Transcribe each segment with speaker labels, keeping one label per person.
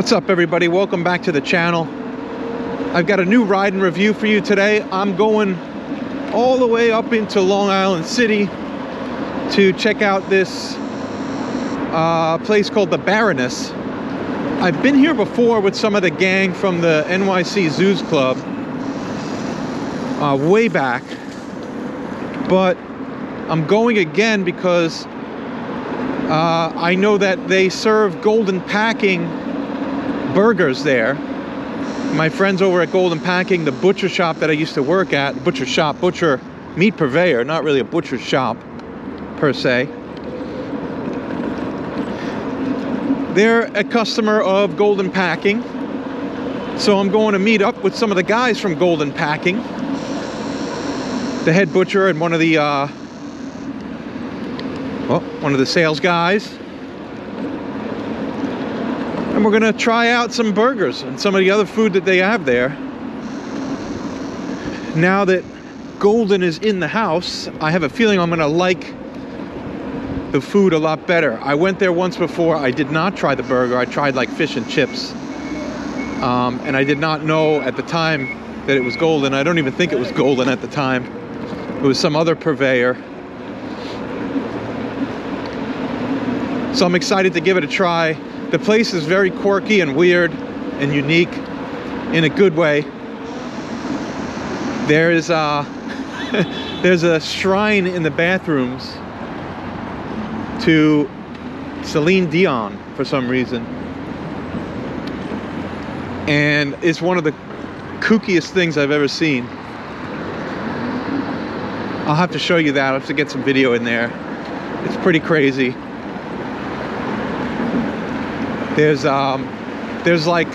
Speaker 1: What's up, everybody? Welcome back to the channel. I've got a new ride and review for you today. I'm going all the way up into Long Island City to check out this place called the Baroness. I've been here before with some of the gang from the NYC Zoos Club way back, but I'm going again because I know that they serve Golden Packing burgers there. My friends over at Golden Packing, the butcher shop that I used to work at, butcher meat purveyor, not really a butcher shop per se. They're a customer of Golden Packing, so I'm going to meet up with some of the guys from Golden Packing, the head butcher and one of the sales guys. And we're gonna try out some burgers and some of the other food that they have there. Now that Golden is in the house, I have a feeling I'm gonna like the food a lot better. I went there once before. I did not try the burger. I tried like fish and chips. And I did not know at the time that it was Golden. I don't even think it was Golden at the time. It was some other purveyor. So I'm excited to give it a try. The place is very quirky and weird and unique in a good way. There is there's a shrine in the bathrooms to Celine Dion for some reason. And it's one of the kookiest things I've ever seen. I'll have to show you that. I'll have to get some video in there. It's pretty crazy. There's like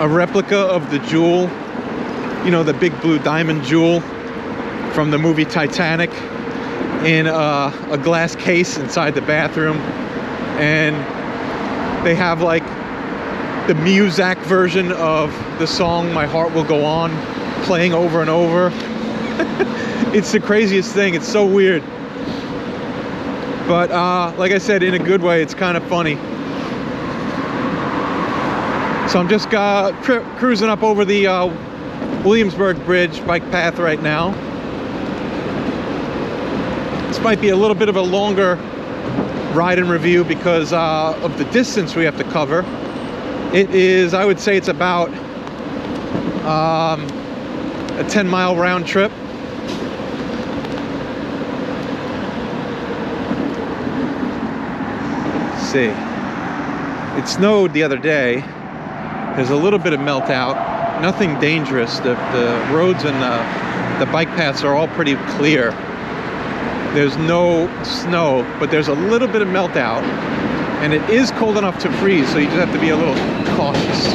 Speaker 1: a replica of the jewel, you know, the big blue diamond jewel from the movie Titanic, in a glass case inside the bathroom. And they have like the Muzak version of the song My Heart Will Go On playing over and over. It's the craziest thing. It's so weird. But like I said, in a good way, it's kind of funny. So I'm just cruising up over the Williamsburg Bridge bike path right now. This might be a little bit of a longer ride and review because of the distance we have to cover. It is, I would say it's about a 10-mile round trip. Let's see. It snowed the other day. There's a little bit of melt out, nothing dangerous. The roads and the bike paths are all pretty clear. There's no snow, but there's a little bit of melt out, and it is cold enough to freeze, so you just have to be a little cautious.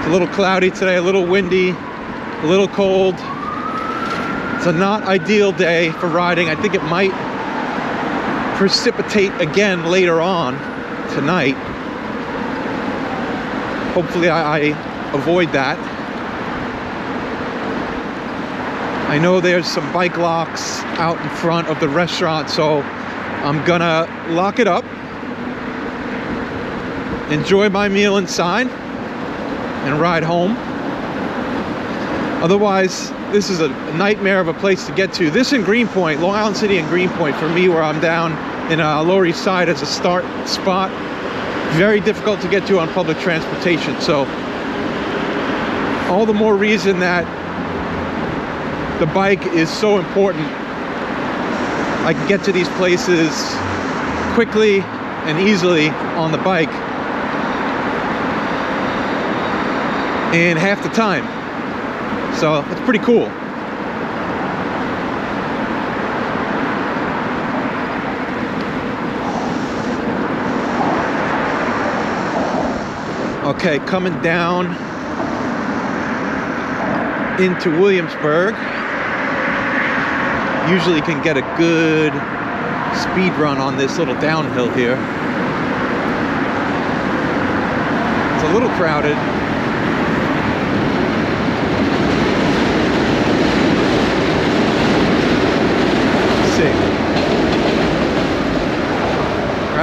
Speaker 1: A little cloudy today, a little windy, a little cold. It's a not ideal day for riding. I think it might precipitate again later on tonight. Hopefully I avoid that. I know there's some bike locks out in front of the restaurant, so I'm gonna lock it up, enjoy my meal inside, and ride home. Otherwise, this is a nightmare of a place to get to. This in Greenpoint, Long Island City and Greenpoint, for me, where I'm down in Lower East Side as a start spot, very difficult to get to on public transportation. So all the more reason that the bike is so important. I can get to these places quickly and easily on the bike in half the time. So it's pretty cool. Okay, coming down into Williamsburg. Usually can get a good speed run on this little downhill here. It's a little crowded.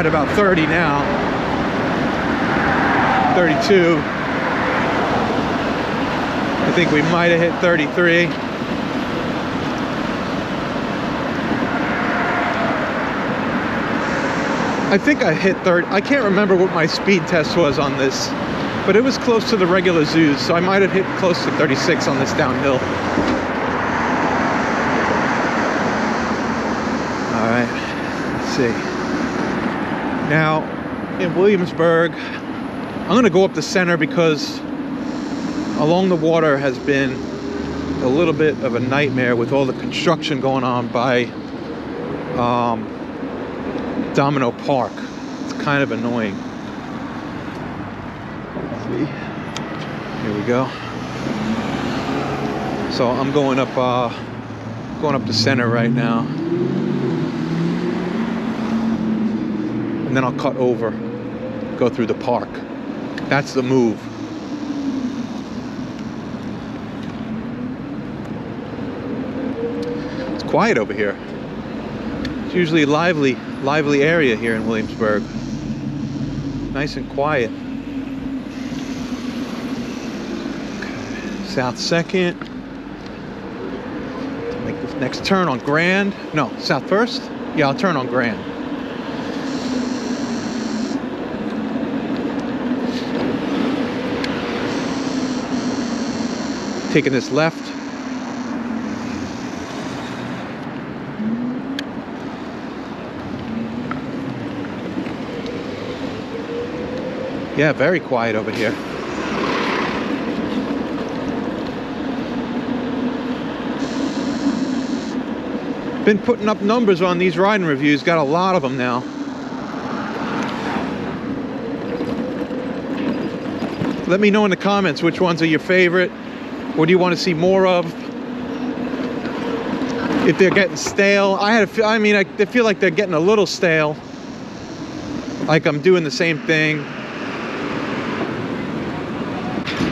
Speaker 1: at about 30 now. 32. I think we might have hit 33. I think I hit 30. I can't remember what my speed test was on this, but it was close to the regular zoos, so I might have hit close to 36 on this downhill. All right, let's see. Now, in Williamsburg, I'm gonna go up the center because along the water has been a little bit of a nightmare with all the construction going on by Domino Park. It's kind of annoying. Let's see. Here we go. So I'm going up the center right now, and then I'll cut over, go through the park. That's the move. It's quiet over here. It's usually a lively area here in Williamsburg. Nice and quiet. Okay. South 2nd. Make this next turn on Grand. No, South 1st? Yeah, I'll turn on Grand. Taking this left. Yeah, very quiet over here. Been putting up numbers on these riding reviews, got a lot of them now. Let me know in the comments which ones are your favorite. What do you want to see more of? If they're getting stale. I feel like they're getting a little stale. Like I'm doing the same thing.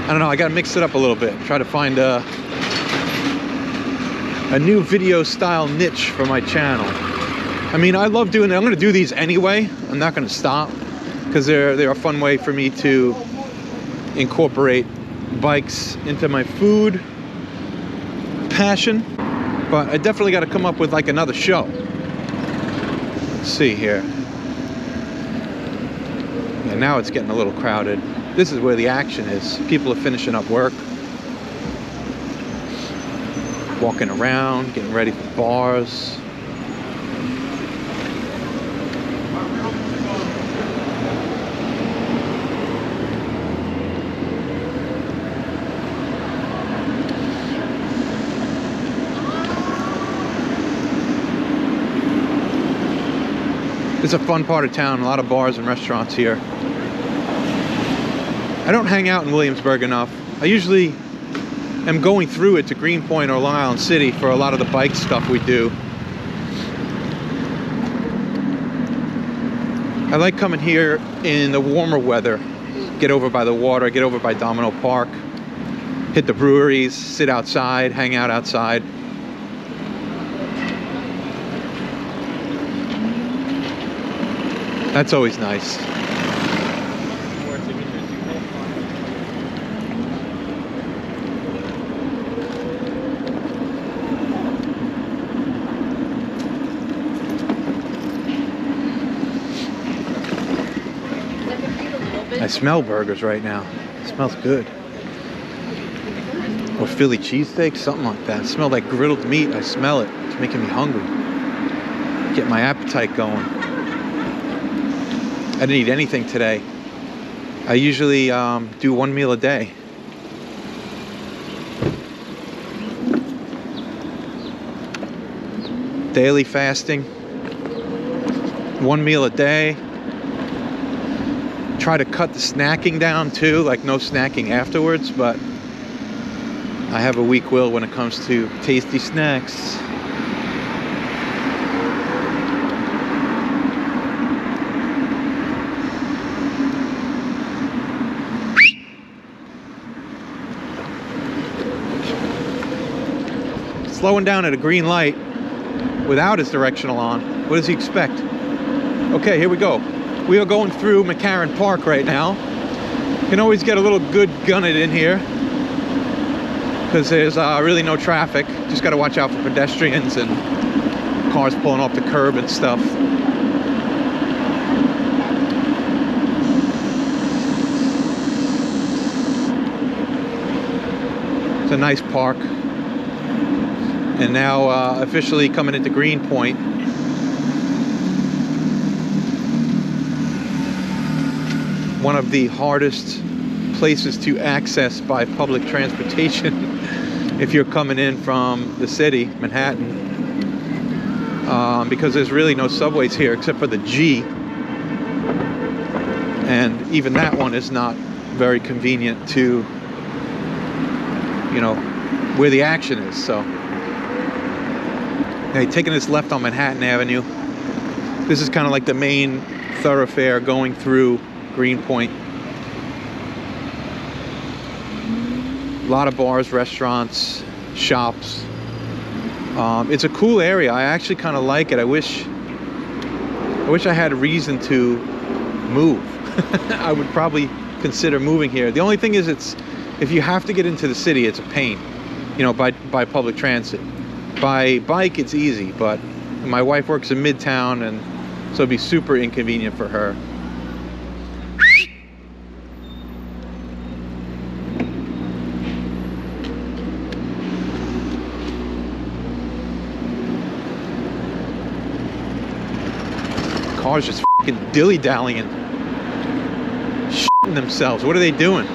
Speaker 1: I don't know, I gotta mix it up a little bit. Try to find a new video style niche for my channel. I mean, I love doing it. I'm gonna do these anyway. I'm not gonna stop because they're a fun way for me to incorporate bikes into my food passion. But I definitely gotta come up with like another show. Let's see here. Yeah, now it's getting a little crowded. This is where the action is. People are finishing up work, walking around, getting ready for bars. It's a fun part of town, a lot of bars and restaurants here. I don't hang out in Williamsburg enough. I usually am going through it to Greenpoint or Long Island City for a lot of the bike stuff we do. I like coming here in the warmer weather. Get over by the water, get over by Domino Park, hit the breweries, sit outside, hang out outside. That's always nice. I smell burgers right now. It smells good. Or Philly cheesesteak, something like that. It smells like grilled meat. I smell it. It's making me hungry. Get my appetite going. I didn't eat anything today. I usually do one meal a day. Daily fasting. One meal a day. Try to cut the snacking down too, like no snacking afterwards, but I have a weak will when it comes to tasty snacks. Slowing down at a green light without his directional on. What does he expect? Okay, here we go. We are going through McCarran Park right now. You can always get a little good gun-it in here because there's really no traffic. Just got to watch out for pedestrians and cars pulling off the curb and stuff. It's a nice park. And now officially coming into Greenpoint. One of the hardest places to access by public transportation if you're coming in from the city, Manhattan. Because there's really no subways here except for the G. And even that one is not very convenient to, you know, where the action is. So, hey, taking this left on Manhattan Avenue. This is kind of like the main thoroughfare going through Greenpoint. A lot of bars, restaurants, shops. It's a cool area. I actually kind of like it. I wish I had a reason to move. I would probably consider moving here. The only thing is, if you have to get into the city, it's a pain, you know, by public transit. By bike, it's easy, but my wife works in Midtown, and so it'd be super inconvenient for her. Cars just fucking dilly-dallying, shitting themselves. What are they doing?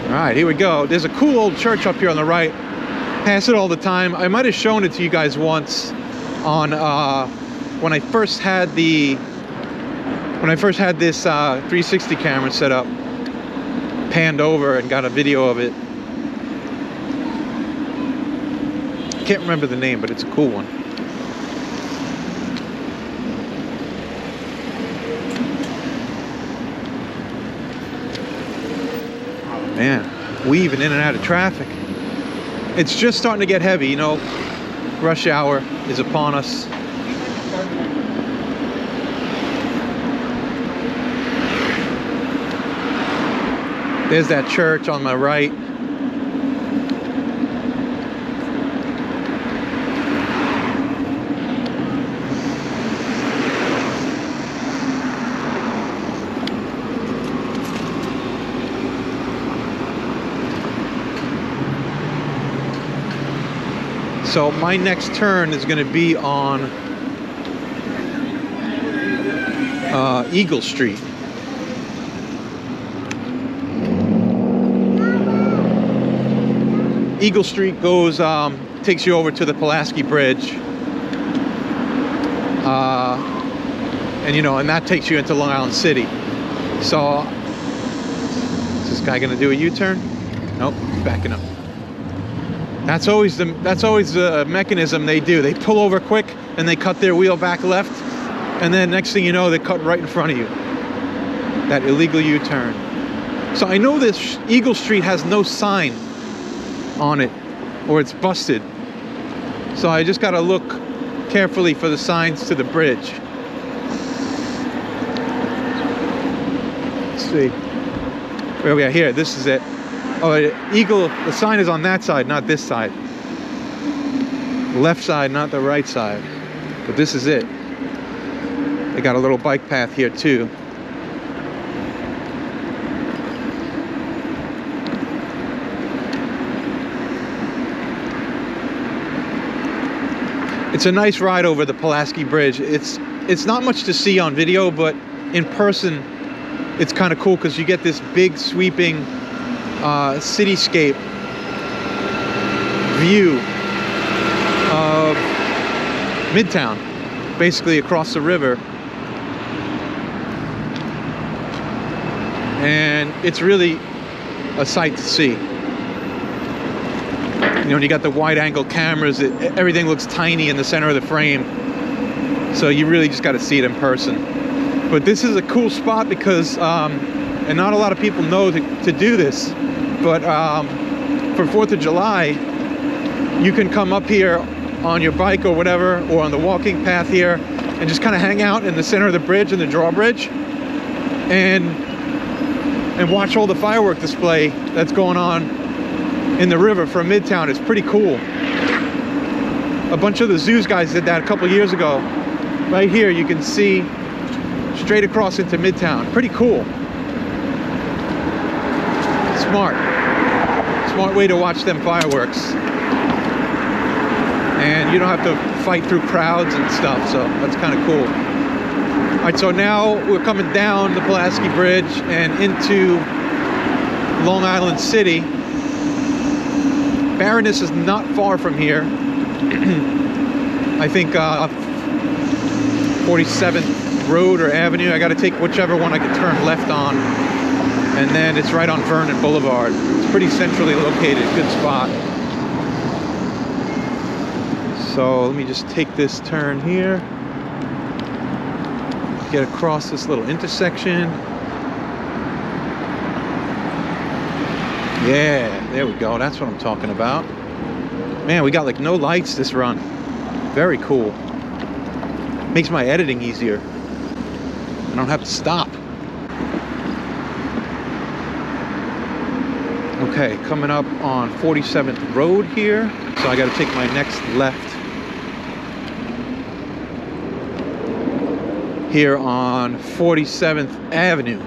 Speaker 1: All right, here we go. There's a cool old church up here on the right. Pass it all the time. I might have shown it to you guys once on when I first had this 360 camera set up, panned over and got a video of it. Can't remember the name, but it's a cool one. Man, weaving in and out of traffic. It's just starting to get heavy, you know. Rush hour is upon us. There's that church on my right. So my next turn is going to be on Eagle Street. Eagle Street goes, takes you over to the Pulaski Bridge. And you know, and that takes you into Long Island City. So, is this guy going to do a U-turn? Nope, he's backing up. That's always the mechanism they do. They pull over quick and they cut their wheel back left, and then next thing you know, they cut right in front of you. That illegal U-turn. So I know this Eagle Street has no sign on it, or it's busted. So I just got to look carefully for the signs to the bridge. Let's see. Where we are here. This is it. Oh, Eagle, the sign is on that side, not this side. The left side, not the right side. But this is it. They got a little bike path here too. It's a nice ride over the Pulaski Bridge. It's not much to see on video, but in person, it's kind of cool because you get this big sweeping cityscape view of Midtown, basically across the river. And it's really a sight to see. You know, when you got the wide-angle cameras, everything looks tiny in the center of the frame. So you really just got to see it in person. But this is a cool spot because, and not a lot of people know to do this, but for 4th of July, you can come up here on your bike or whatever, or on the walking path here, and just kind of hang out in the center of the bridge and the drawbridge and watch all the firework display that's going on in the river from Midtown. It's pretty cool. A bunch of the zoos guys did that a couple years ago. Right here you can see straight across into Midtown. Pretty cool. Smart way to watch them fireworks. And you don't have to fight through crowds and stuff, so that's kind of cool. All right, so now we're coming down the Pulaski Bridge and into Long Island City. Baroness is not far from here. I think 47th Road or Avenue. I got to take whichever one I can turn left on. And then it's right on Vernon Boulevard. It's pretty centrally located, good spot. So let me just take this turn here. Get across this little intersection. Yeah, there we go. That's what I'm talking about. Man, we got like no lights this run. Very cool. Makes my editing easier. I don't have to stop. Okay, coming up on 47th Road here. So I got to take my next left here on 47th Avenue.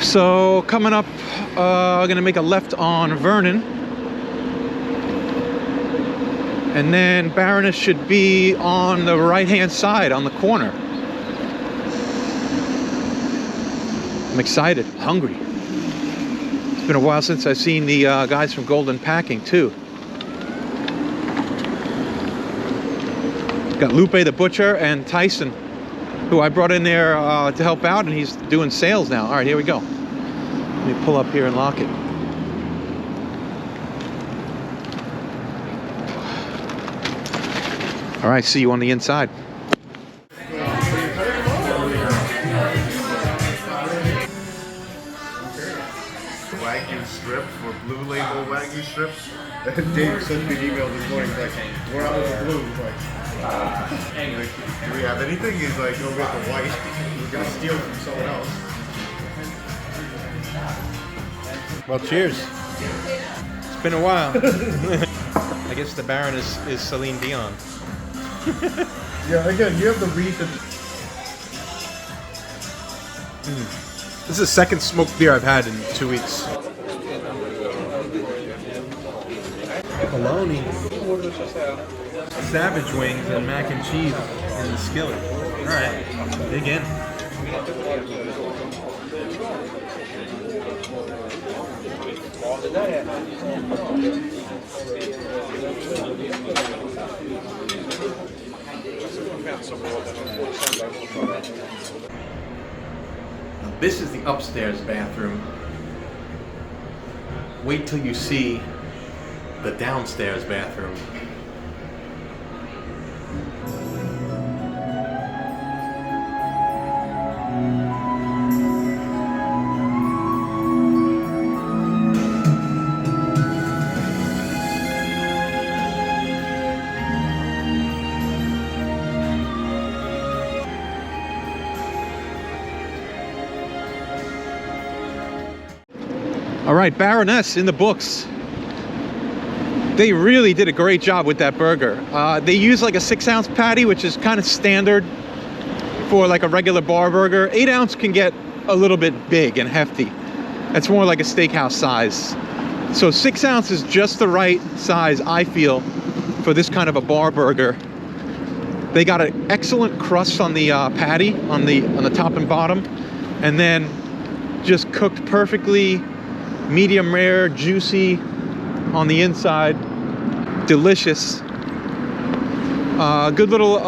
Speaker 1: So coming up, I'm gonna make a left on Vernon. And then Baroness should be on the right-hand side, on the corner. I'm excited, hungry. It's been a while since I've seen the guys from Golden Packing, too. Got Lupe the Butcher and Tyson, who I brought in there to help out, and he's doing sales now. All right, here we go. Let me pull up here and lock it. All right, see you on the inside.
Speaker 2: Wagyu strip for Blue Label Wagyu strips. Dave sent me an email this morning. He's like, "We're out of the blue." He's like, "Do we have anything?" He's like, "No, we got the white. We're gonna steal from someone else."
Speaker 1: Well, cheers. It's been a while. I guess the Baroness is Celine Dion.
Speaker 2: Yeah, again, you have the reason.
Speaker 1: This is the second smoked beer I've had in 2 weeks. Bologna, savage wings, and mac and cheese in the skillet. All right, dig in. This is the upstairs bathroom. Wait till you see the downstairs bathroom. All right, Baroness in the books. They really did a great job with that burger. They use like a 6-ounce patty, which is kind of standard for like a regular bar burger. 8-ounce can get a little bit big and hefty. That's more like a steakhouse size. So 6 ounce is just the right size, I feel, for this kind of a bar burger. They got an excellent crust on the patty, on the top and bottom, and then just cooked perfectly, medium rare, juicy on the inside. Delicious. Good little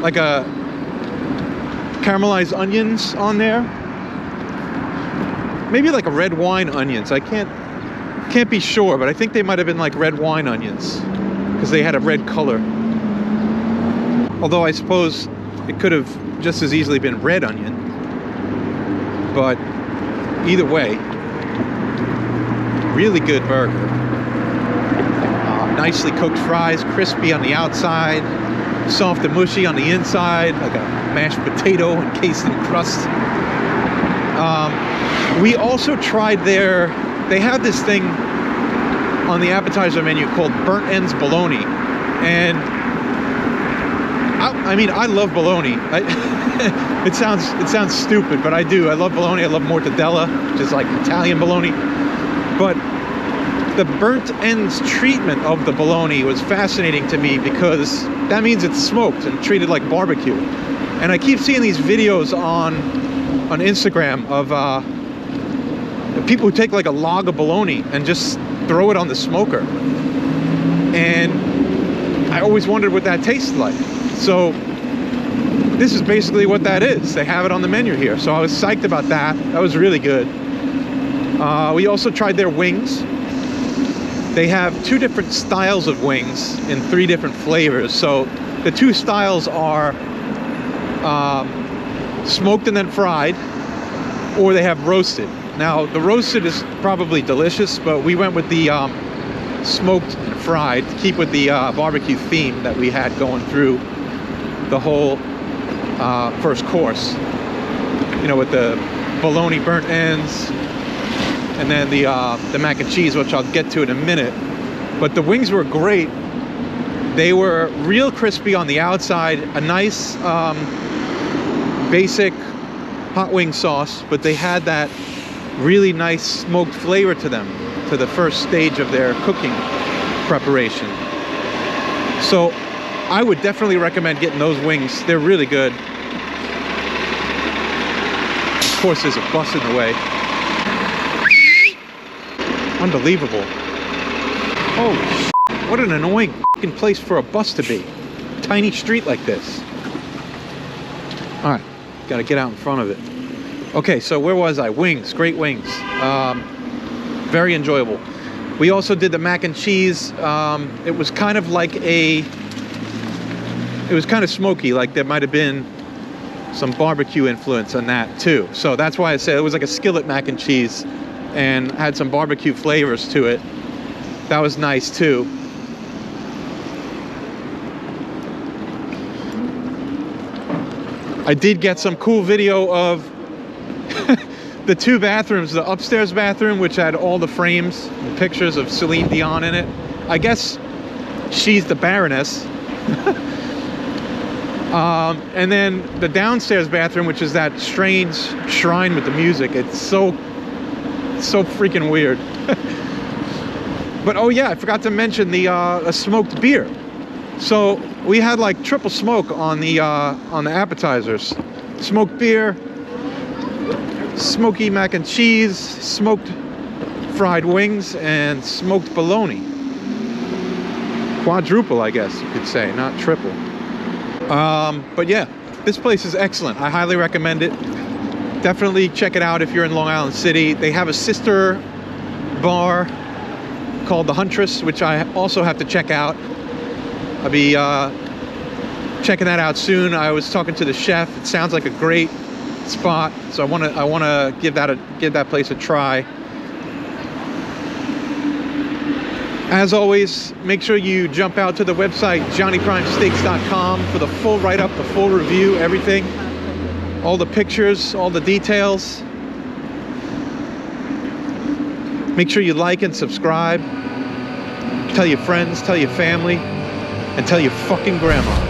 Speaker 1: like a caramelized onions on there. Maybe like a red wine onions. I can't be sure, but I think they might have been like red wine onions because they had a red color. Although I suppose it could have just as easily been red onion. But either way, really good burger. Nicely cooked fries, crispy on the outside, soft and mushy on the inside, like a mashed potato encased in crust. We also tried they had this thing on the appetizer menu called burnt ends bologna, and I mean, I love bologna. It sounds stupid, but I do. I love bologna. I love mortadella, which is like Italian bologna. But the burnt ends treatment of the bologna was fascinating to me, because that means it's smoked and treated like barbecue. And I keep seeing these videos on Instagram of people who take like a log of bologna and just throw it on the smoker. And I always wondered what that tasted like. So this is basically what that is. They have it on the menu here. So I was psyched about that. That was really good. We also tried their wings. They have 2 different styles of wings in 3 different flavors. So the 2 styles are smoked and then fried, or they have roasted. Now, the roasted is probably delicious, but we went with the smoked and fried to keep with the barbecue theme that we had going through the whole first course. You know, with the bologna burnt ends, and then the mac and cheese, which I'll get to in a minute. But the wings were great. They were real crispy on the outside, a nice basic hot wing sauce, but they had that really nice smoked flavor to them, to the first stage of their cooking preparation. So I would definitely recommend getting those wings. They're really good. Of course, there's a bus in the way. Unbelievable. Oh, what an annoying fucking place for a bus to be. Tiny street like this. All right, gotta get out in front of it. Okay, so where was I? Wings, great wings. Very enjoyable. We also did the mac and cheese. It was kind of like it was kind of smoky, like there might have been some barbecue influence on that too. So that's why I said it was like a skillet mac and cheese, and had some barbecue flavors to it. That was nice too. I did get some cool video of the 2 bathrooms, the upstairs bathroom, which had all the frames and pictures of Celine Dion in it. I guess she's the Baroness. And then the downstairs bathroom, which is that strange shrine with the music. It's so freaking weird. But oh yeah, I forgot to mention the smoked beer. So we had like triple smoke on the appetizers. Smoked beer, smoky mac and cheese, smoked fried wings, and smoked bologna. Quadruple, I guess you could say, not triple. But yeah, this place is excellent. I highly recommend it. Definitely check it out if you're in Long Island City. They have a sister bar called The Huntress, which I also have to check out. I'll be checking that out soon. I was talking to the chef. It sounds like a great spot, so I want to give that place a try. As always, make sure you jump out to the website johnnyprimesteaks.com for the full write-up, the full review, everything, all the pictures, all the details. Make sure you like and subscribe. Tell your friends, tell your family, and tell your fucking grandma.